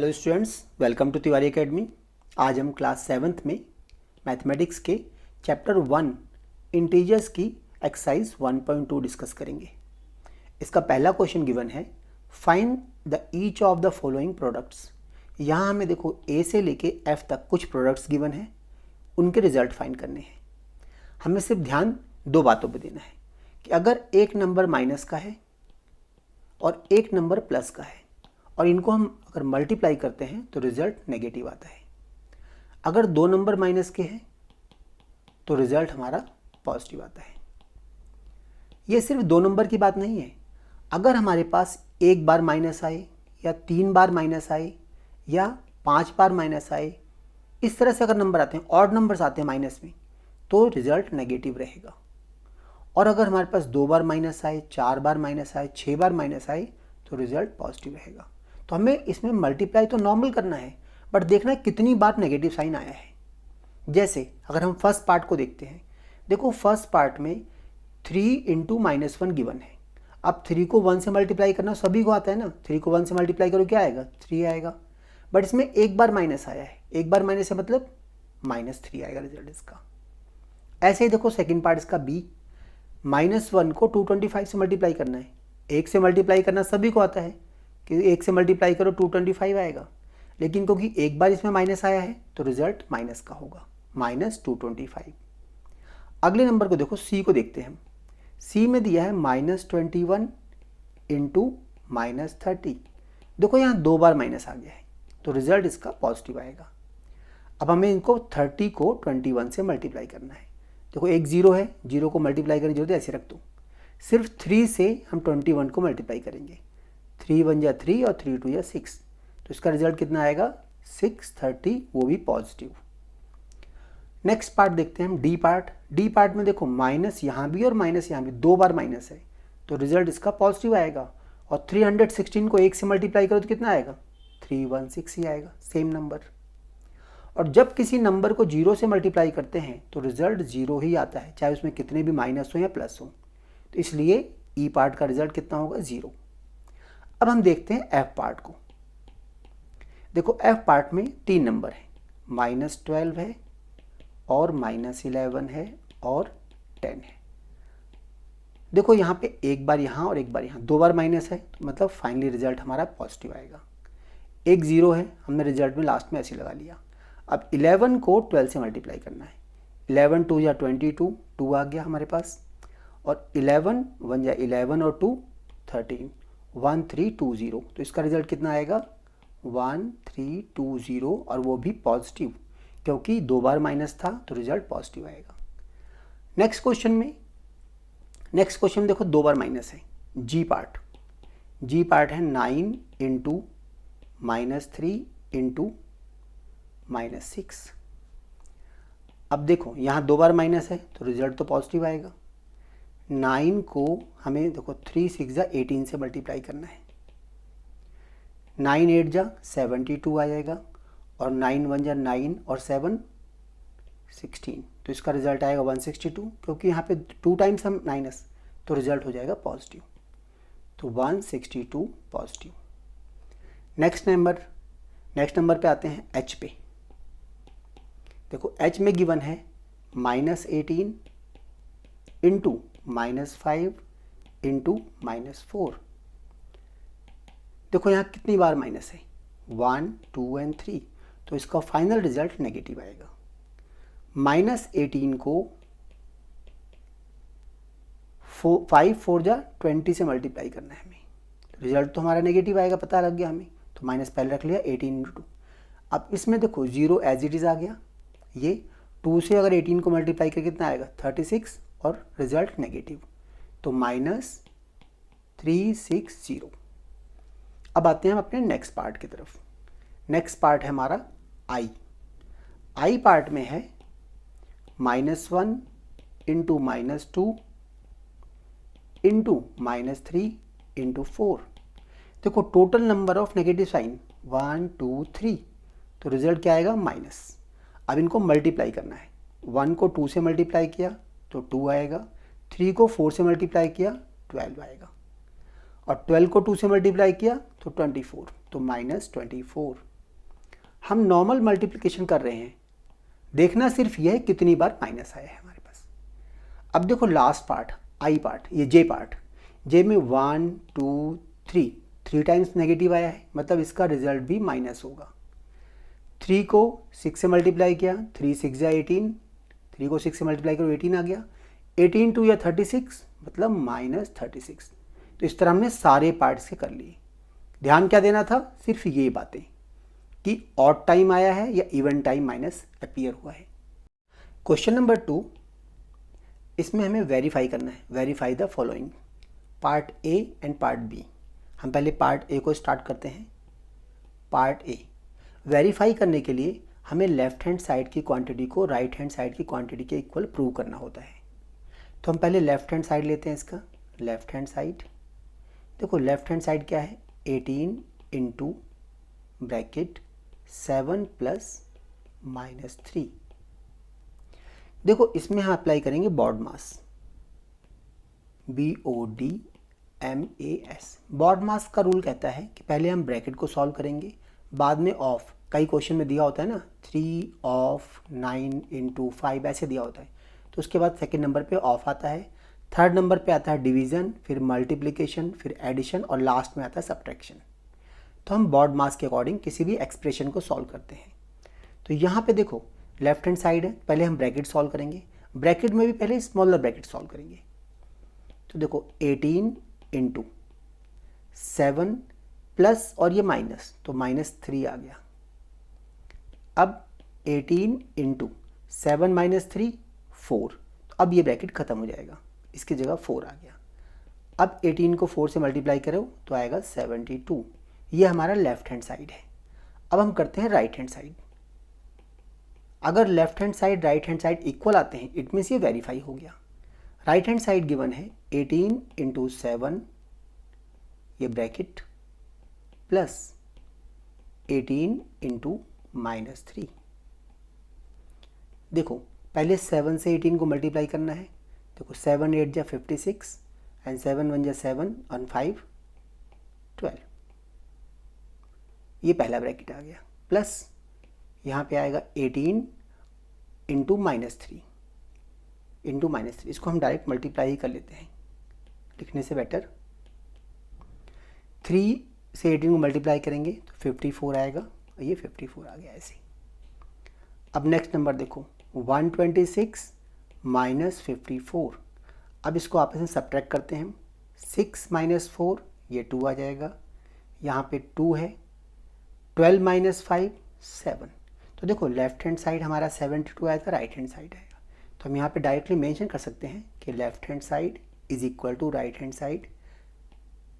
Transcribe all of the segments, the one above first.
Hello students, welcome to Tiwari academy. आज हम class 7th में मैथमेटिक्स के चैप्टर 1 इंटीजर्स की एक्सरसाइज 1.2 डिस्कस करेंगे। इसका पहला क्वेश्चन गिवन है, find the each of the following products. यहाँ हमें देखो ए से लेके एफ तक कुछ प्रोडक्ट्स गिवन हैं, उनके रिजल्ट फाइंड करने हैं। हमें सिर्फ ध्यान दो बातों पर देना है कि अगर एक नंबर माइनस का है और एक नंबर प्लस का है और इनको हम अगर मल्टीप्लाई करते हैं तो रिजल्ट नेगेटिव आता है। अगर दो नंबर माइनस के हैं तो रिजल्ट हमारा पॉजिटिव आता है। ये सिर्फ दो नंबर की बात नहीं है, अगर हमारे पास एक बार माइनस आए या 3 बार माइनस आए या 5 बार माइनस आए, इस तरह से अगर नंबर आते हैं, ऑड नंबर्स आते हैं माइनस में, तो रिजल्ट नेगेटिव रहेगा। और अगर हमारे पास 2 बार माइनस आए, 4 बार माइनस आए, 6 बार माइनस आए, तो रिजल्ट पॉजिटिव रहेगा। तो हमें इसमें मल्टीप्लाई तो नॉर्मल करना है, बट देखना है कितनी बार नेगेटिव साइन आया है। जैसे अगर हम फर्स्ट पार्ट को देखते हैं, देखो फर्स्ट पार्ट में 3 × -1 गिवन है। अब 3 को 1 से मल्टीप्लाई करना सभी को आता है ना, 3 को 1 से मल्टीप्लाई करो क्या आएगा, 3 आएगा। बट इसमें एक बार माइनस आया है, एक बार माइनस है मतलब -3 आएगा रिजल्ट इसका। ऐसे ही देखो सेकेंड पार्ट इसका बी, -1 को 225 से मल्टीप्लाई करना है। 1 से मल्टीप्लाई करना सभी को आता है कि 1 से मल्टीप्लाई करो 225 आएगा, लेकिन क्योंकि एक बार इसमें माइनस आया है तो रिजल्ट माइनस का होगा, -225। अगले नंबर को देखो, सी को देखते हैं हम। सी में दिया है -21 × -30। देखो यहाँ 2 बार माइनस आ गया है तो रिजल्ट इसका पॉजिटिव आएगा। अब हमें इनको 30 को 21 से मल्टीप्लाई करना है। देखो एक 0 है, 0 को मल्टीप्लाई करने की जरूरत है, ऐसे रख दो। सिर्फ 3 से हम 21 को मल्टीप्लाई करेंगे। 3 × 1 = 3 और 3 × 2 = 6, तो इसका रिजल्ट कितना आएगा, 630, वो भी पॉजिटिव। नेक्स्ट पार्ट देखते हैं हम, डी पार्ट। डी पार्ट में देखो माइनस यहाँ भी और माइनस यहाँ भी 2 बार माइनस है, तो रिजल्ट इसका पॉजिटिव आएगा। और 316 को 1 से मल्टीप्लाई करो तो कितना आएगा, 316 ही आएगा, सेम नंबर। और जब किसी नंबर को 0 से मल्टीप्लाई करते हैं तो रिजल्ट 0 ही आता है, चाहे उसमें कितने भी माइनस हो या प्लस हो। तो इसलिए ई पार्ट का रिजल्ट कितना होगा, 0। अब हम देखते हैं एफ पार्ट को। देखो एफ पार्ट में 3 नंबर है, -12 है और -11 है और 10 है। देखो यहाँ पे एक बार यहाँ और एक बार यहाँ, 2 बार माइनस है, तो मतलब फाइनली रिजल्ट हमारा पॉजिटिव आएगा। एक 0 है, हमने रिजल्ट में लास्ट में ऐसे लगा लिया। अब 11 को 12 से मल्टीप्लाई करना है। 11 × 2 = 22, 2 आ गया हमारे पास। और 11 × 1 = 11 और 2 13, 1320। तो इसका रिजल्ट कितना आएगा, 1320, और वो भी पॉजिटिव, क्योंकि 2 बार माइनस था तो रिजल्ट पॉजिटिव आएगा। नेक्स्ट क्वेश्चन देखो 2 बार माइनस है, जी पार्ट। जी पार्ट है 9 × -3 × -6। अब देखो यहाँ 2 बार माइनस है तो रिजल्ट तो पॉजिटिव आएगा। 9 को हमें देखो 3 × 6 = 18 से मल्टीप्लाई करना है। 9 × 8 = 72 आ जाएगा, और 9 × 1 = 9 और 7 16, तो इसका रिजल्ट आएगा 162, क्योंकि यहाँ पे 2 टाइम्स हम माइनस, तो रिजल्ट हो जाएगा पॉजिटिव, तो 162 पॉजिटिव। नेक्स्ट नंबर पे आते हैं एच पे। देखो एच में गिवन है -18 × -5 × -4। देखो यहाँ कितनी बार माइनस है, 1 2 और 3, तो इसका फाइनल रिजल्ट नेगेटिव आएगा। -18 को 5 × 4 = 20 से मल्टीप्लाई करना है हमें, तो रिजल्ट तो हमारा नेगेटिव आएगा, पता लग गया हमें, तो माइनस पहले रख लिया, 18 × 2। अब इसमें देखो 0 एज इट इज़ आ गया। ये 2 से अगर 18 को मल्टीप्लाई करके कितना आएगा, 36, और रिजल्ट नेगेटिव, तो -360। अब आते हैं हम अपने नेक्स्ट पार्ट की तरफ। नेक्स्ट पार्ट है हमारा आई। आई पार्ट में है -1 × -2 × -3 × 4। देखो total number of negative sign 1 2 3, तो रिजल्ट क्या आएगा, माइनस। अब इनको मल्टीप्लाई करना है। 1 को 2 से मल्टीप्लाई किया तो 2 आएगा, 3 को 4 से मल्टीप्लाई किया 12 आएगा, और 12 को 2 से मल्टीप्लाई किया तो 24, तो -24। हम नॉर्मल मल्टीप्लिकेशन कर रहे हैं, देखना सिर्फ यह है कितनी बार माइनस आया है हमारे पास। अब देखो लास्ट पार्ट, आई पार्ट, ये जे पार्ट, जे में 1 2 3 टाइम्स नेगेटिव आया है, मतलब इसका रिजल्ट भी माइनस होगा। 3 को 6 से मल्टीप्लाई किया, 3 6 या 18, 3 को 6 से मल्टीप्लाई करो 18 आ गया, 18 2 या 36 मतलब -36। तो इस तरह हमने सारे पार्ट्स के कर लिए। ध्यान क्या देना था, सिर्फ ये बातें कि ऑड टाइम आया है या इवन टाइम माइनस अपीयर हुआ है। क्वेश्चन नंबर 2, इसमें हमें वेरीफाई करना है, verify the following, part A and part B. हम पहले पार्ट ए को स्टार्ट करते हैं। पार्ट ए, वेरीफाई करने के लिए हमें लेफ्ट हैंड साइड की क्वांटिटी को राइट हैंड साइड की क्वांटिटी के इक्वल प्रूव करना होता है। तो हम पहले लेफ्ट हैंड साइड लेते हैं इसका, लेफ्ट हैंड साइड। देखो लेफ्ट हैंड साइड क्या है, 18 इंटू ब्रैकेट 7 प्लस -3। देखो इसमें हम अप्लाई करेंगे बॉड मास, BODMAS। बॉड मास का रूल कहता है कि पहले हम ब्रैकेट को सॉल्व करेंगे, बाद में ऑफ, कई क्वेश्चन में दिया होता है ना 3 ऑफ 9 इंटू 5 ऐसे दिया होता है, तो उसके बाद सेकेंड नंबर पे ऑफ आता है, थर्ड नंबर पे आता है डिवीज़न, फिर मल्टीप्लिकेशन, फिर एडिशन और लास्ट में आता है सब्ट्रैक्शन। तो हम बॉड मास के अकॉर्डिंग किसी भी एक्सप्रेशन को सॉल्व करते हैं। तो यहाँ पे देखो लेफ्ट हैंड साइड है, पहले हम ब्रैकेट सॉल्व करेंगे, ब्रैकेट में भी पहले स्मॉलर ब्रैकेट सॉल्व करेंगे। तो देखो 18 इंटू 7 प्लस और ये माइनस, तो -3 आ गया। अब 18 इंटू 7 -3 4, तो अब ये ब्रैकेट खत्म हो जाएगा, इसकी जगह 4 आ गया। अब 18 को 4 से मल्टीप्लाई करो तो आएगा 72। ये हमारा लेफ्ट हैंड साइड है। अब हम करते हैं राइट हैंड साइड। अगर left hand side right hand side equal आते हैं, इट मीन्स ये वेरीफाई हो गया। राइट हैंड साइड गिवन है 18 इंटू 7 ये ब्रैकेट प्लस 18 इंटू -3। देखो पहले 7 से 18 को मल्टीप्लाई करना है। देखो 7 8 जा 56 एंड 7 1 जा 7 और 5 12। ये पहला ब्रैकेट आ गया, प्लस यहाँ पे आएगा 18 इंटू -3 इंटू -3। इसको हम डायरेक्ट मल्टीप्लाई ही कर लेते हैं लिखने से बेटर। 3 से 18 को मल्टीप्लाई करेंगे तो 54 आएगा, और ये 54 आ गया ऐसे। अब नेक्स्ट नंबर देखो 126 माइनस 54। अब इसको आपस में सब्ट्रैक्ट करते हैं। 6 माइनस 4 ये 2 आ जाएगा, यहाँ पे 2 है, 12 माइनस 5 7। तो देखो लेफ्ट हैंड साइड हमारा 72 आया था, राइट हैंड साइड आएगा, तो हम यहाँ पे डायरेक्टली मेंशन कर सकते हैं कि left hand side is equal to right hand side,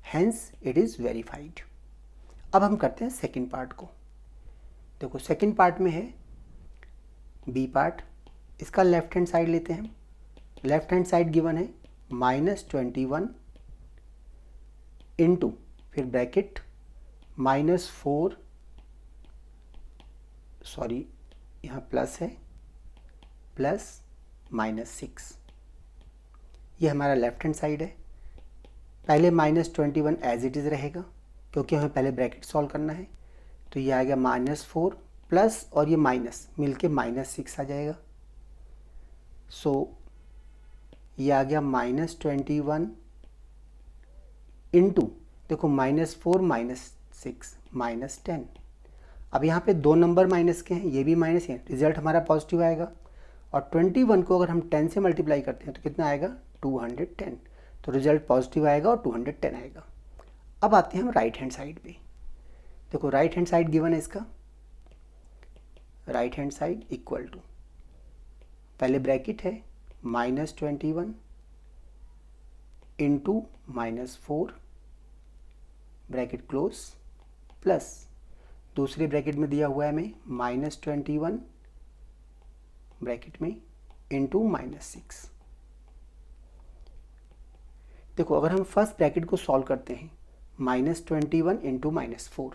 hence it is verified. अब हम करते हैं सेकंड पार्ट को। देखो सेकंड पार्ट में है बी पार्ट, इसका लेफ्ट हैंड साइड लेते हैं। लेफ्ट हैंड साइड गिवन है -21 इंटू फिर ब्रैकेट -4, सॉरी यहाँ प्लस है, प्लस -6। ये हमारा लेफ्ट हैंड साइड है। पहले -21 एज इट इज़ रहेगा क्योंकि हमें पहले ब्रैकेट सॉल्व करना है, तो ये आएगा -4 प्लस और ये माइनस मिलके -6 आ जाएगा। सो ये आ गया -21 इंटू देखो -4 -6 -10। अब यहाँ पे दो नंबर माइनस के हैं, ये भी माइनस है, रिजल्ट हमारा पॉजिटिव आएगा। और 21 को अगर हम 10 से मल्टीप्लाई करते हैं तो कितना आएगा 210, तो रिजल्ट पॉजिटिव आएगा और 210 आएगा। अब आते हैं हम राइट हैंड साइड पे। देखो राइट हैंड साइड गिवन है इसका, right hand side equal to, पहले ब्रैकेट है -21 इंटू -4 ब्रैकेट क्लोज, प्लस दूसरे ब्रैकेट में दिया हुआ है हमें -21 ब्रैकेट में इंटू -6। देखो अगर हम फर्स्ट ब्रैकेट को सॉल्व करते हैं, -21 इंटू -4,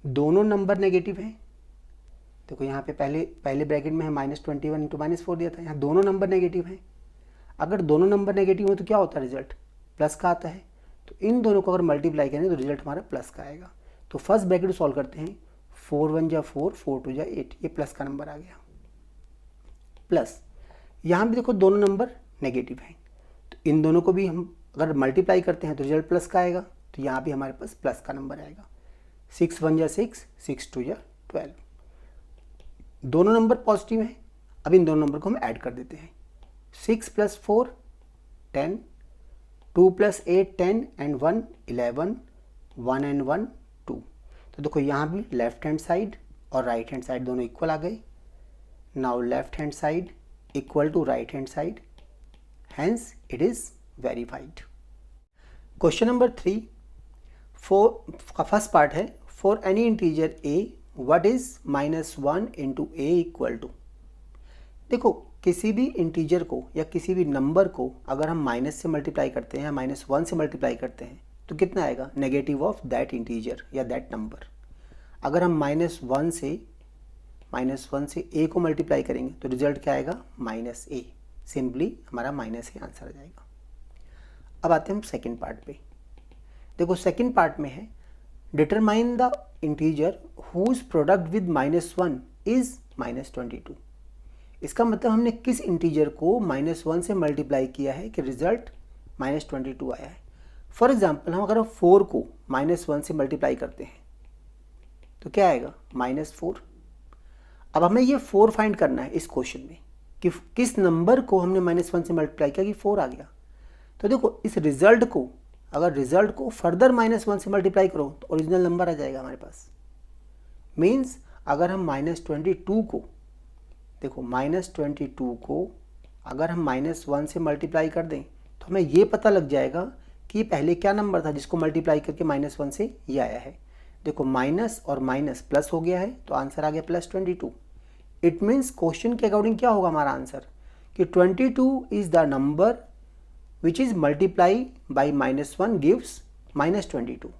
दोनों नंबर नेगेटिव हैं। देखो यहाँ पे पहले ब्रैकेट में है -21 इंटू -4 दिया था, यहाँ दोनों नंबर नेगेटिव हैं। अगर दोनों नंबर नेगेटिव हो तो क्या होता है, रिजल्ट प्लस का आता है। तो इन दोनों को अगर मल्टीप्लाई करें तो रिजल्ट हमारा प्लस का आएगा। तो फर्स्ट ब्रैकेट सॉल्व करते हैं, 4 1 जा 4, 4 2 जा 8, ये प्लस का नंबर आ गया। प्लस यहाँ भी देखो दोनों नंबर नेगेटिव हैं, तो इन दोनों को भी हम अगर मल्टीप्लाई करते हैं तो रिजल्ट प्लस का आएगा, तो यहाँ भी हमारे पास प्लस का नंबर आएगा। 6 1 जा 6, 6 2 जा 12, दोनों नंबर पॉजिटिव हैं। अब इन दोनों नंबर को हम ऐड कर देते हैं। 6 + 4 10, 2 + 8 10 एंड 1 11, 1 and 1 2। तो देखो यहाँ भी लेफ्ट हैंड साइड और राइट हैंड साइड दोनों इक्वल आ गए। Now left hand side equal to right hand side, hence it is verified. Question number 3 का फर्स्ट पार्ट है, for any integer a what is -1 × a equal to. देखो किसी भी integer को या किसी भी नंबर को अगर हम माइनस से मल्टीप्लाई करते हैं, -1 से मल्टीप्लाई करते हैं तो कितना आएगा, नेगेटिव ऑफ दैट इंटीजर या दैट नंबर। अगर हम -1 से a को मल्टीप्लाई करेंगे तो रिजल्ट क्या आएगा, -a। सिंपली हमारा -a आंसर आ जाएगा। अब आते हैं हम सेकेंड पार्ट पे। देखो सेकेंड पार्ट में है, determine the integer whose product with -1 is -22। इसका मतलब हमने किस इंटीजर को -1 से मल्टीप्लाई किया है कि रिजल्ट -22 आया है। फॉर एग्जाम्पल हम अगर 4 को -1 से मल्टीप्लाई करते हैं तो क्या आएगा, -4। अब हमें ये 4 फाइंड करना है इस क्वेश्चन में कि किस नंबर को हमने -1 से मल्टीप्लाई किया कि 4 आ गया। तो देखो इस रिजल्ट को, अगर रिजल्ट को फर्दर -1 से मल्टीप्लाई करो तो ओरिजिनल नंबर आ जाएगा हमारे पास। मीन्स अगर हम -22 को, देखो -22 को अगर हम -1 से मल्टीप्लाई कर दें तो हमें ये पता लग जाएगा कि पहले क्या नंबर था जिसको मल्टीप्लाई करके -1 से ये आया है। देखो माइनस और माइनस प्लस हो गया है तो आंसर आ गया +22। इट मीन्स क्वेश्चन के अकॉर्डिंग क्या होगा हमारा आंसर कि 22 is the number which is multiply by -1 gives -22।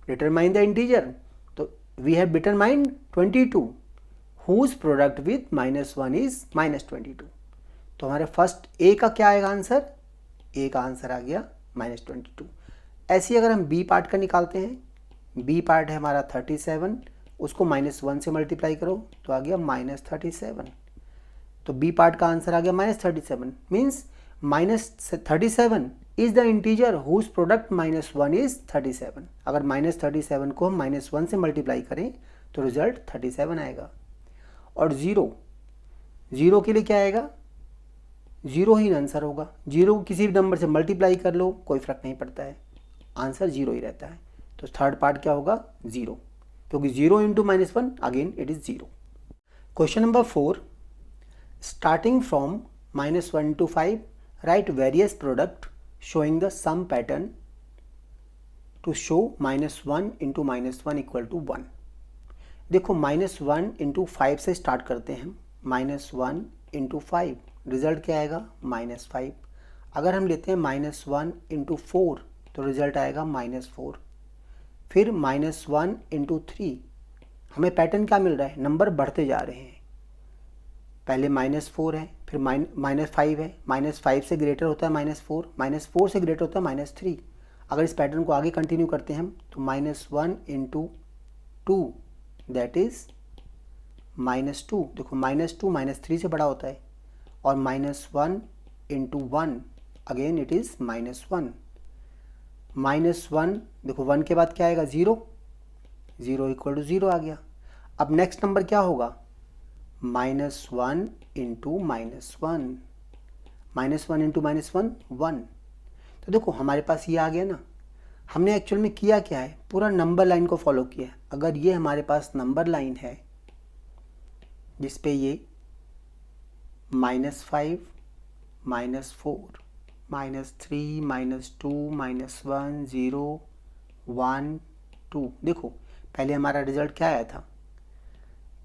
Determine the integer, तो we have determined 22 whose product with -1 is -22। तो हमारे फर्स्ट ए का क्या आएगा आंसर, ए का आंसर आ गया -22। ऐसे ही अगर हम बी पार्ट का निकालते हैं, बी पार्ट है हमारा 37, उसको -1 से मल्टीप्लाई करो तो आ गया -37। तो बी पार्ट का आंसर आ गया -37। Means -37 is the integer whose product -1 is 37। अगर -37 को हम -1 से मल्टीप्लाई करें तो रिजल्ट 37 आएगा। और जीरो के लिए क्या आएगा, 0 ही आंसर होगा। 0 को किसी भी नंबर से मल्टीप्लाई कर लो कोई फर्क नहीं पड़ता है, आंसर 0 ही रहता है। तो थर्ड पार्ट क्या होगा, 0, क्योंकि 0 × -1 again it is 0। Question number 4, starting from -1 to 5 write various product showing the some pattern to show -1 × -1 equal to 1। देखो -1 × 5 से स्टार्ट करते हैं हम, -1 × 5 रिजल्ट क्या आएगा, -5। अगर हम लेते हैं -1 × 4 तो रिजल्ट आएगा -4। फिर -1 × 3, हमें पैटर्न क्या मिल रहा है, नंबर बढ़ते जा रहे हैं। पहले -4 है, फिर -5 है, -5 से ग्रेटर होता है -4, -4 से ग्रेटर होता है -3। अगर इस पैटर्न को आगे कंटिन्यू करते हैं हम तो -1 × 2 दैट इज -2। देखो -2 -3 से बड़ा होता है, और -1 × 1 अगेन इट इज -1। -1 देखो 1 के बाद क्या आएगा, 0, 0 = 0 आ गया। अब नेक्स्ट नंबर क्या होगा, -1 × -1, -1 × -1 1। तो देखो हमारे पास ये आ गया ना। हमने एक्चुअल में किया क्या है, पूरा नंबर लाइन को फॉलो किया है। अगर ये हमारे पास नंबर लाइन है जिस पे ये -5 -4 -3 -2 -1 0 1 2, देखो पहले हमारा रिजल्ट क्या आया था,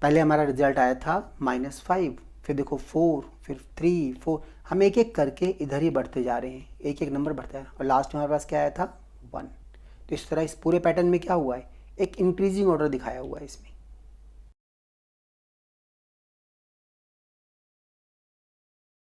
पहले हमारा रिजल्ट आया था -5, फिर देखो 4, फिर 3 4, हम एक एक करके इधर ही बढ़ते जा रहे हैं, एक एक नंबर बढ़ता है, और लास्ट में हमारे पास क्या आया था, 1। तो इस तरह इस पूरे पैटर्न में क्या हुआ है, एक इंक्रीजिंग ऑर्डर दिखाया हुआ है इसमें।